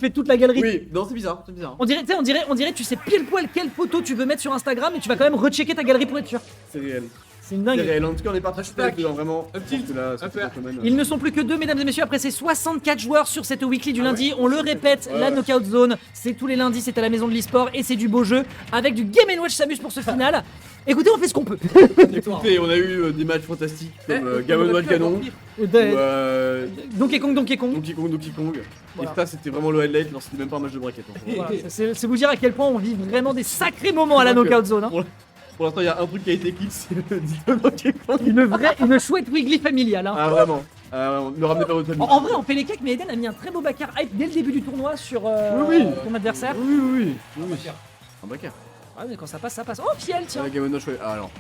fait toute la galerie. Oui, non, c'est bizarre, c'est bizarre. On dirait, tu sais pile poil quelle photo tu veux mettre sur Instagram et tu vas quand même rechecker ta galerie pour être sûr. C'est réel. C'est une C'est dingue. réel. En tout cas, on est pas très Tac. dedans, vraiment. Un petit. Là, Un peu. Ils ne sont plus que 2, mesdames et messieurs, après ces 64 joueurs sur cette weekly du lundi. On le répète, Ouais, la ouais. Knockout Zone, c'est tous les lundis, c'est à la maison de l'e-sport et c'est du beau jeu avec du Game & Watch s'amuse pour ce final. Écoutez, on fait ce qu'on peut. Écoutez, on a eu des matchs fantastiques comme Game Watch Canon ou Donkey Kong. Donkey Kong. Voilà. Et ça, c'était vraiment le highlight. Non, c'était même pas un match de bracket. hein. Voilà, c'est vous dire à quel point on vit vraiment des sacrés moments à la Knockout Zone. hein. Pour l'instant, il y a un truc qui a été kill, c'est le Donkey Kong. Une chouette weekly familiale. hein. Ah, vraiment. Ne ramenez pas votre famille. En vrai, on fait les cakes, mais Eden a mis un très beau backer hype dès le début du tournoi sur Oui. ton adversaire. Oui. Un backer. Ah, mais quand ça passe, ça passe. Oh, Fiel, tiens. Game Watch, ouais. Ah, alors.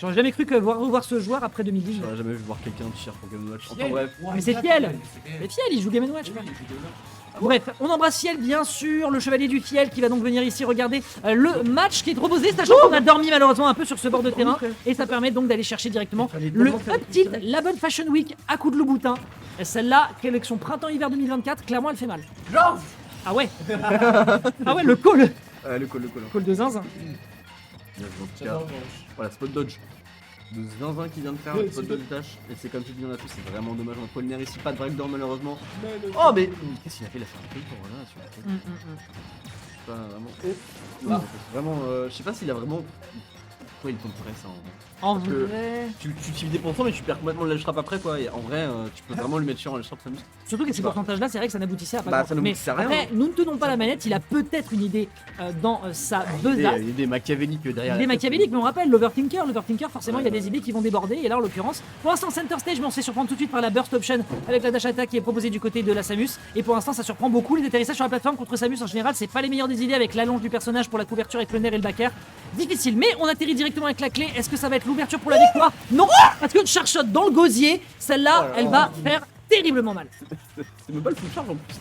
J'aurais jamais cru que revoir ce joueur après 2010. J'aurais jamais vu voir quelqu'un cheer pour Game Watch. Enfin bref. Mais c'est Fiel. Mais Fiel, il joue Game & Watch. frère. Bref, on embrasse Fiel bien sûr, le chevalier du Fiel qui va donc venir ici regarder le match qui est proposé, sachant qu'on a dormi malheureusement un peu sur ce bord de terrain et ça permet donc d'aller chercher directement le Up Tilt, la bonne Fashion Week à coup de Louboutin. Celle-là, collection printemps-hiver 2024, clairement elle fait mal. Ah ouais. Ah ouais, le call Le call. de zinzin. Voilà, spot dodge. De zinzin qui vient de faire, Oui, spot c'est dodge dash. Et c'est comme tu dis, on a tous, c'est vraiment dommage. On Polinaire ici, pas de breakdown malheureusement. Oh, mais qu'est-ce qu'il a fait? Il a fait un peu pour là sur la tête. Pas vraiment. Vraiment, je sais pas s'il a vraiment. Pourquoi il tenterait ça en vrai? En Parce que vrai... Tu cibles des points mais tu perds complètement le ledge trap après quoi. Et en vrai, tu peux vraiment le mettre sur un ledge trap, ça m'amuse. Surtout que ces pourcentages-là, c'est vrai que ça n'aboutissait à pas Bah, grand-chose. ça n'aboutissait à rien, après, hein. nous ne tenons pas la manette, il a peut-être une idée dans sa besace. Il y a des machiavéliques derrière. Des machiavéliques, mais on rappelle l'Overthinker, forcément il y a des idées qui vont déborder, et là en l'occurrence, pour l'instant center stage, mais on se fait surprendre tout de suite par la burst option avec la dash attack qui est proposée du côté de la Samus, et pour l'instant ça surprend beaucoup, les atterrissages sur la plateforme contre Samus en général, c'est pas les meilleures des idées avec l'allonge du personnage pour la couverture avec le nerf et le backer. Difficile, mais on atterrit directement avec la clé, est-ce que ça va être l'ouverture pour la victoire? Non, parce que char shot dans le gosier, celle-là, elle va faire terriblement mal. C'est même pas le full charge en plus.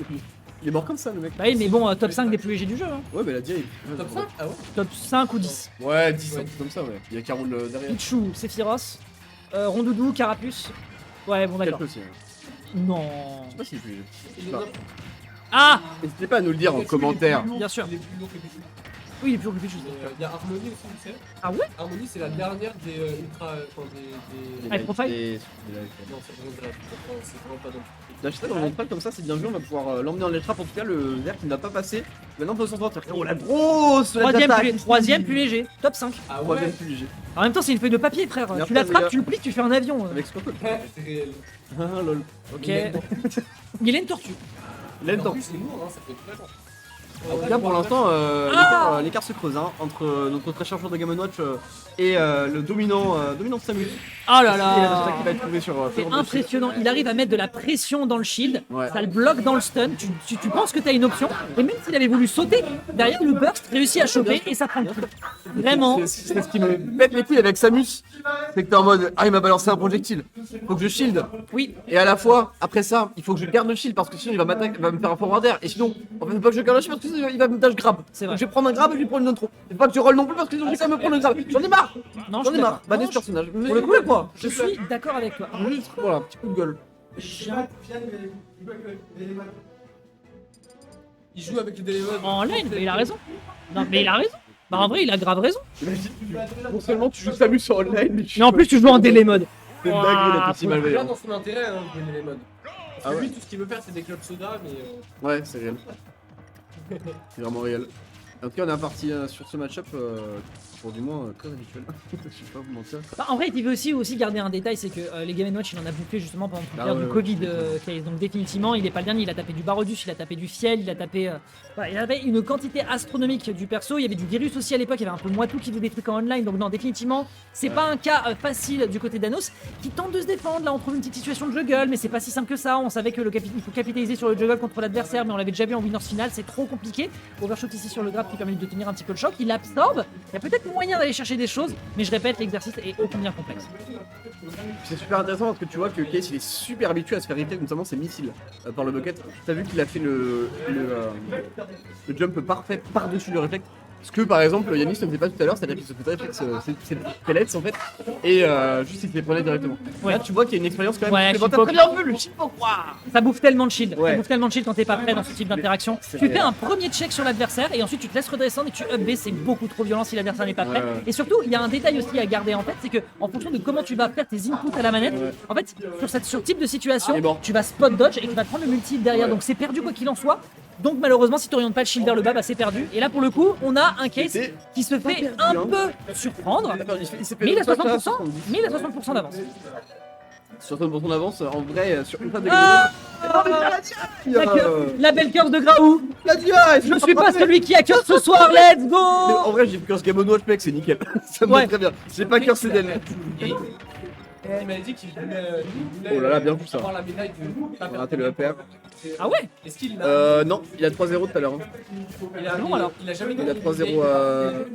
Il est mort comme ça le mec. Bah oui, mais bon, top 5 des plus légers du jeu, hein. Ouais, mais la dia Top 5? Ah ouais? Top 5 ou 10. Ouais, 10 un truc comme ça, ouais. Il y a Carole derrière. Pichu, Sephiroth, Rondoudou, Carapuce. Ouais, bon d'accord. Quelques aussi. Hein. Non. Je sais pas s'il est plus. Il est Ah, N'hésitez pas à nous le dire en commentaire. bien sûr. Il est plus lourd que Pichu. Oui, il est plus lourd que Pichu. Il y a Harmony aussi, tu sais. Ah ouais? Harmony, c'est la dernière des ultra. Enfin, des. High profile. Non, c'est vraiment grave. C'est vraiment pas donc. D'acheter dans mon prêt comme ça, c'est bien vu. On va pouvoir l'emmener dans les trappes. En tout cas, le verre qui ne va pas passer. Maintenant, on peut s'en sortir. Oh, la grosse Troisième plus léger. Top 5. Ah Troisième ouais? plus léger. En même temps, c'est une feuille de papier, frère. Merci, Tu l'attrapes, les tu le plies, tu fais un avion. Avec Squirtle. C'est réel. Ah, lol. Ok. Il est une tortue. Lent. En plus, c'est lourd, hein, ça peut être très long. En tout cas, pour l'instant, Ah l'écart se creuse hein, entre notre très cher joueur de Game & Watch et le dominant de Samus. Oh là Et la là. qui va être trouvé sur. C'est sur le impressionnant. Il arrive à mettre de la pression dans le shield. Ouais. Ça le bloque dans le stun. Tu penses que t'as une option. Et même s'il avait voulu sauter, derrière le burst réussit à choper et ça prend le truc. Vraiment. C'est ce qui me pète les couilles avec Samus. C'est que t'es en mode il m'a balancé un projectile. Faut que je shield. Oui. Et à la fois, après ça, il faut que je garde le shield parce que sinon il va m'attaquer, il va me faire un forward air. Et sinon, en fait, faut pas que je garde le shield parce que sinon il va me dash grab. C'est vrai. Donc je vais prendre un grab et je vais prendre une autre. Faut pas que je roll non plus parce que sinon je vais quand même me prendre un grab. J'en ai marre. Non, J'en je ai suis marre. d'accord. Bah Non, des personnages. Pour le coup, quoi. je suis d'accord avec toi. Juste, voilà, petit coup de gueule. Il joue avec le Délémon. En lane, mais il a raison. Non, mais il a raison. Bah en vrai, il a grave raison. Non seulement tu joues Samus sur online, mais Mais en plus, tu joues en délai mode. c'est une dinguerie la petite C'est là malveillance. dans son intérêt, hein, le Délémon. Parce Ah que ouais. lui, tout ce qu'il veut faire, c'est des clubs soda, mais. Ouais, c'est réel. C'est vraiment réel. En tout cas, on est parti sur ce match-up pour du moins très habituel. Je vais pas vous mentir. Bah, en vrai, il veut aussi garder un détail, c'est que les Game & Watch, il en a bouffé justement pendant toute Ah l'ère ouais, du ouais, Covid. je Case. Donc définitivement, il est pas le dernier. Il a tapé du Barodus, il a tapé du Fiel, il a tapé. Voilà, il avait une quantité astronomique du perso. Il y avait du virus aussi à l'époque. Il y avait un peu Moitou qui faisait des trucs en online. Donc non, définitivement, c'est pas un cas facile du côté d'Anos qui tente de se défendre. Là, on trouve une petite situation de juggle, mais c'est pas si simple que ça. On savait que il faut capitaliser sur le juggle contre l'adversaire, mais on l'avait déjà vu en winners finale. C'est trop compliqué. Overshot ici sur le grab qui permet de tenir un petit peu le choc. Il absorbe. Il y a peut-être moyen d'aller chercher des choses, mais je répète, l'exercice est ô combien complexe. C'est super intéressant parce que tu vois que Case il est super habitué à se faire reflect, notamment ses missiles par le bucket. T'as vu qu'il a fait le jump parfait par-dessus le reflect. Ce que par exemple Yannis ne faisait pas tout à l'heure, c'est-à-dire qu'il se faisait réflexe ses pellets en fait, et juste il se les prenait directement. Ouais. Là tu vois qu'il y a une expérience quand même. Ouais, T'as Chipok. très bien vu le Chipok. Ça bouffe tellement de shield. Ouais. Ça bouffe tellement de shield quand t'es pas prêt dans ce type d'interaction. C'est Tu vrai. fais un premier check sur l'adversaire et ensuite tu te laisses redescendre et tu up B. C'est beaucoup trop violent si l'adversaire n'est pas prêt. Ouais, ouais. Et surtout, il y a un détail aussi à garder en tête, c'est que en fonction de comment tu vas faire tes inputs à la manette, en fait, sur type de situation, Il est mort. tu vas spot dodge et tu vas te prendre le multi derrière. Donc c'est perdu quoi qu'il en soit. Donc malheureusement, si tu orientes pas le shield vers le bas, bah, c'est perdu. Et là pour le coup, on a un case C'est qui se fait perdu, un hein. peu surprendre. Il s'est fait Mais il a 60%, 60%, mais il a 60% d'avance. Sur 60% d'avance, en vrai, sur une phase de Ah gameplay. La belle curse de Graou. La DIA, Je suis pas celui qui a curse ce soir, let's Mais go. en vrai, j'ai curse Game Watch, mec, c'est nickel. Ça me Ouais. va très bien. J'ai pas curse d'elle. Il m'a dit qu'il voulait, Oh là là, bien vu, ça. avoir la médaille de. On a raté le upper. Ah ouais. Est-ce qu'il l'a Non, il a 3-0 tout à l'heure. Hein. Non, alors. Il a jamais Il a gagné. 3-0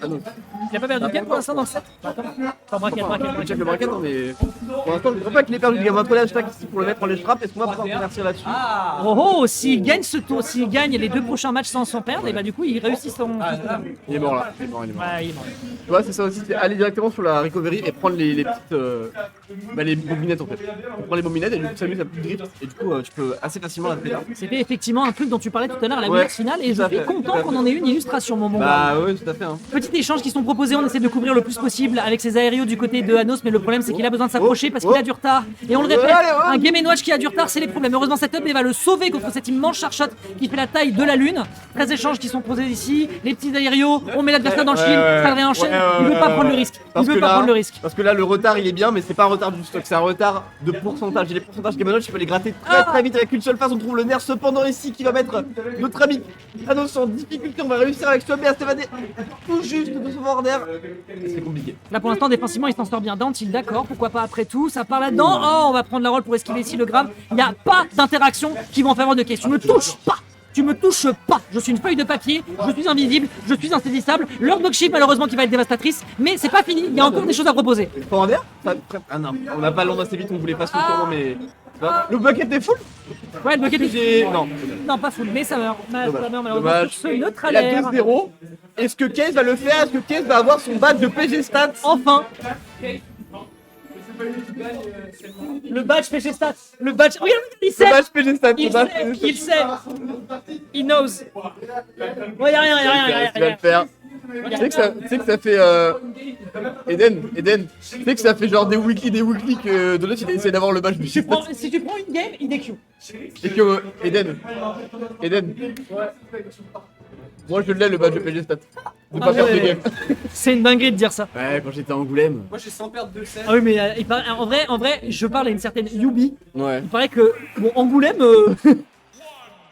Ah non. Il a pas perdu de game pour l'instant dans le set. Attends, braquette, On braquette. check le bracket, hein, mais pour l'instant, je crois pas qu'il ait perdu le game. On va coller hashtag ici pour le mettre en les frappes. Est-ce qu'on va pouvoir convertir là-dessus? Ah Oh, s'il gagne ce tour, s'il gagne les deux prochains matchs sans s'en perdre, et bah du coup il réussit son. Il est mort là. Il est mort, il est mort. Ouais, il est mort. Tu vois, c'est ça aussi, c'est aller directement sur la recovery et prendre les petites. Les bobinettes en fait. On prend les bobinettes et du coup, ça amuse à plus de drift. Et du coup, tu peux assez facilement la faire. C'était effectivement un truc dont tu parlais tout à l'heure à la Ouais, minute finale, et tout je à suis fait, content tout à qu'on fait. en ait une illustration, mon bon gars. Bah ouais, tout à fait. Hein. Petit échange qui sont proposés, on essaie de couvrir le plus possible avec ces aérios du côté de Anos, mais le problème c'est qu'il a besoin de s'approcher parce qu'il a du retard. Et on le répète, un Game & Watch qui a du retard, c'est les problèmes. Heureusement, cette up va le sauver contre cet immense charshot qui fait la taille de la lune. 13 échanges qui sont posés ici, les petits aérios, on met l'adversaire dans le shield, ça le réenchaîne. Il veut pas prendre le risque. Il veut pas prendre le risque. Parce que là, le retard il est bien, mais c'est pas un retard du stock, c'est un retard de pourcentage. Et les pourcentages Game & Watch, tu peux les gratter très vite avec une seule phase. On trouve le nerf cependant ici qui va mettre notre ami Anos en difficulté. On va réussir avec ce B à s'évader tout juste de son border. C'est compliqué. Là pour l'instant défensivement il s'en sort bien. Dantil d'accord, pourquoi pas après tout, ça part là-dedans. Oh on va prendre la roll pour esquiver ici le grave. Il n'y a pas d'interaction qui va en faveur de case. Tu me touches pas. Tu me touches pas. Je suis une feuille de papier, je suis invisible, je suis insaisissable. Leur dogship malheureusement qui va être dévastatrice, mais c'est pas fini, il y a encore des choses à proposer. Border Ah non, on n'a pas l'onde assez vite, on voulait pas se tourner, mais. Le bucket est full. Ouais le bucket J'ai. Non. Non pas full, mais ça meurt. Ça meurt malheureusement Dommage. sur ce Il a neutralaire. 2-0. Est-ce que Case va le faire? Est-ce que Case va avoir son badge de PG Stats? Enfin le badge PG Stats. Le badge. Regarde, il Le sait. badge PG Stats. Il le badge sait, PG il sait. Il knows. Ouais, y'a rien, y'a rien, y'a rien. Tu vas le faire. Tu sais que ça fait. Eden, tu sais que ça fait genre des weekly que Donut il essaie d'avoir le badge de PG Bon, Stats. si tu prends une game, il DQ. Et que Eden. Moi je l'ai le badge de PG Stats. De pas Ah perdre de ouais. game. C'est une dinguerie de dire ça. Ouais, quand j'étais à Angoulême. Moi j'ai 100 pertes de sel. Ah oui, mais en vrai, je parle à une certaine Yubi. Ouais. Il paraît que, bon, Angoulême,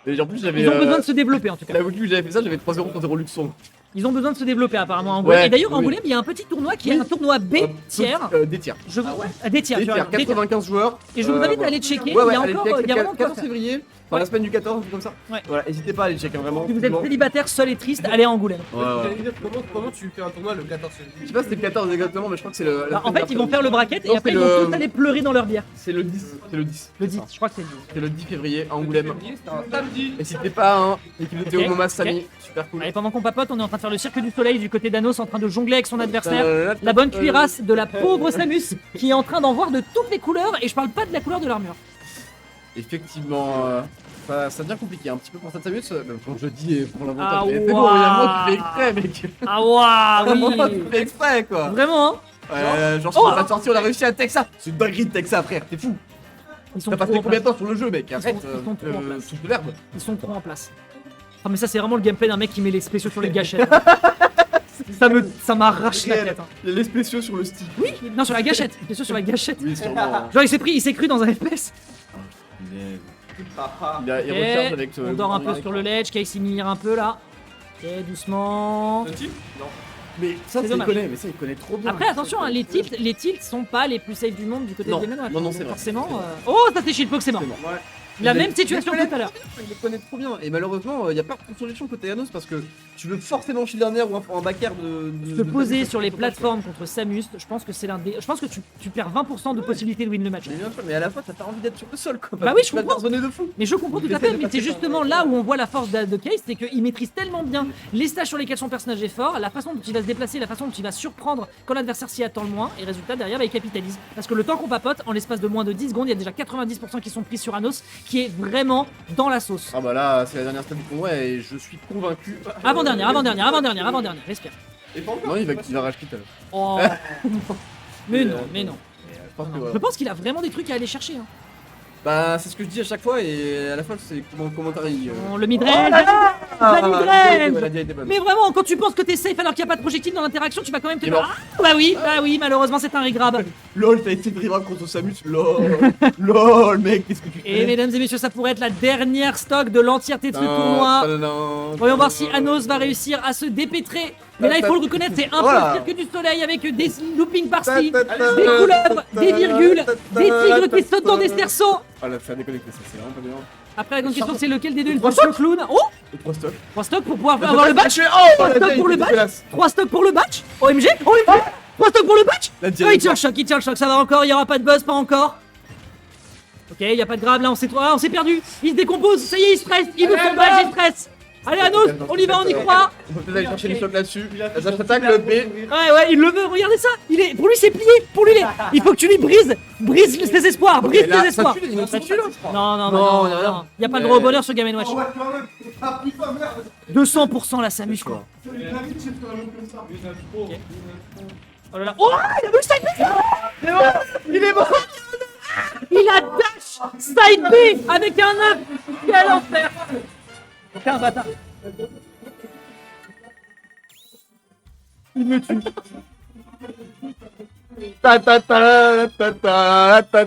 Et en plus j'avais. ils ont besoin de se développer en tout cas. La weekly où j'avais fait ça, j'avais 3-0 contre 0 Luxon. Ils ont besoin de se développer apparemment à Angoulême. Ouais, Et d'ailleurs, oui. Angoulême, il y a un petit tournoi qui est un tournoi B tiers. Des tiers. Je... Des tiers, Des tu vois, tiers, des tiers. 95 joueurs. Et je vous invite à voilà. aller checker. Ouais, il y a allez encore, checker, il y a vraiment de quoi 14 faire. février, enfin la semaine du 14, un truc comme ça. Ouais. Voilà, n'hésitez pas à aller checker vraiment. Si vous êtes célibataire, seul et triste, allez à Angoulême. Ouais, ouais. J'allais dire, comment tu fais un tournoi le 14 février? Je sais pas si c'était le 14 exactement, mais je crois que c'est le. Bah, en fait, ils vont faire le bracket et Non, après c'est ils vont le- tous aller pleurer dans leur bière. C'est le 10. C'est le 10. Le 10, je crois que c'est le 10. C'est le 10 février à Angoulême. C'était un samedi. N'hésitez pas, hein. L'équipe de Théo Ok, Momas, ok. Samy, super cool. Allez, pendant qu'on papote, on est en train de faire le cirque du soleil du côté d'Anos en train de jongler avec son adversaire. La bonne cuirasse de la pauvre Samus qui est en train d'en voir de toutes les couleurs et je parle pas de la couleur de l'armure. Effectivement, ça devient compliqué un petit peu pour cette Samus. Même quand je dis pour Ah, l'inventaire, mais c'est bon, il y a moi qui fais exprès, mec. Ah waouh, Moi qui oui. fais exprès, quoi. Vraiment, hein. Genre, si on va sortir, on a réussi à tech ça. C'est une dinguerie de tech ça, frère, t'es fou. Ils sont T'as trop passé en combien place. de temps sur le jeu, mec? Arrête, ils sont trop en place. touche de l'herbe. Ils sont trop en place. Ah mais ça c'est vraiment le gameplay d'un mec qui met les spéciaux sur les gâchettes. ça m'arrache la tête. Hein. Il y a les spéciaux sur le stick. Oui, non sur la gâchette, les spéciaux sur la gâchette. Oui, sûrement. Genre il s'est cru dans un FPS. Il Ok, recharge avec. on dort un peu sur le ledge, Case il mire un peu là. Ok, doucement. Le type? Non. Mais ça, C'est il dommage. connaît, mais ça, il connaît trop bien. Après attention, hein, les tilts sont pas les plus safe du monde du côté Non. de Game & Watch. Non, non, c'est vrai. Forcément. Oh, ça fait shield poke, c'est mort. C'est mort. Ouais. La même situation tout à l'heure. Il les connaît trop bien. Et malheureusement, il n'y a pas de solution côté Anos parce que tu veux forcément shield dernière ou en back air de Se poser sur les plateformes contre Samus, je pense que c'est je pense que tu perds 20% de possibilité de win le match. Mais bien sûr, mais à la fois, t'as pas envie d'être sur le sol quoi. Bah oui, je Tu vas te comprends. faire zoner de fou. Mais je comprends tout à fait, mais c'est justement là où on voit la force de Case, c'est qu'il maîtrise tellement bien les stages sur lesquels son personnage est fort, la façon dont il va se déplacer, la façon dont il va surprendre quand l'adversaire s'y attend le moins, et résultat derrière, bah, il capitalise. Parce que le temps qu'on papote, en l'espace de moins de 10 secondes, il y a déjà 90% qui sont pris sur Anos, qui est vraiment dans la sauce. Ah bah là, c'est la dernière stade du convoi et je suis convaincu. Avant-dernière, respire. Et pas encore. Non, il va rage quitte. Oh Mais non. Je pense que Je voilà. pense qu'il a vraiment des trucs à aller chercher. Hein. Bah, c'est ce que je dis à chaque fois et à la fois, c'est mon commentaire. Le midrange La dia était bonne. Mais vraiment, quand tu penses que t'es safe alors qu'il n'y a pas de projectile dans l'interaction, tu vas quand même te Il est dire mort. ah, bah oui, malheureusement c'est un regrab. LOL, t'as été drive contre Samus, LOL. LOL, mec, qu'est-ce que tu fais? Et mesdames et messieurs, ça pourrait être la dernière stock de l'entièreté de ce tournoi. Voyons voir si Anos va réussir à se dépêtrer. Mais là, il faut le reconnaître, c'est un peu Voilà. pire que du soleil avec des loopings par-ci, des couleuvres, des virgules, des tigres qui sautent dans des cerceaux. Ah là, ça a déconnecté, ça, c'est vraiment pas bien. Après, la grande question, c'est lequel des deux il faut le clown. Oh, Et 3 stocks. 3 stocks pour pouvoir avoir le batch. Oh, 3 stocks pour le batch. 3 stocks pour le batch. OMG, 3 stocks pour le batch. La Oh, dia il tient le choc, ça va encore, il y aura pas de buzz, pas encore. Ok, il y a pas de grave, là on s'est perdu. Il se décompose, ça y est, il stresse, il veut son badge, il stresse. Allez Anos, on y va, on y croit. On peut peut-être aller chercher les stocks là-dessus. La Zash attaque, le B. Ouais, il le veut, regardez ça. Pour lui c'est plié, il faut que tu lui brises ses espoirs, brise là, ses espoirs. ça tue, ça tue, là. Non, y a rien. y a pas de droit au bonheur sur Game & Watch. 200% la Samus quoi. Oh là là, oh, il a vu le side B. Il est mort. Il a dash side B avec un 9. Quel enfer. T'es un bâtard. Il me tue. Ta ta ta ta ta ta ta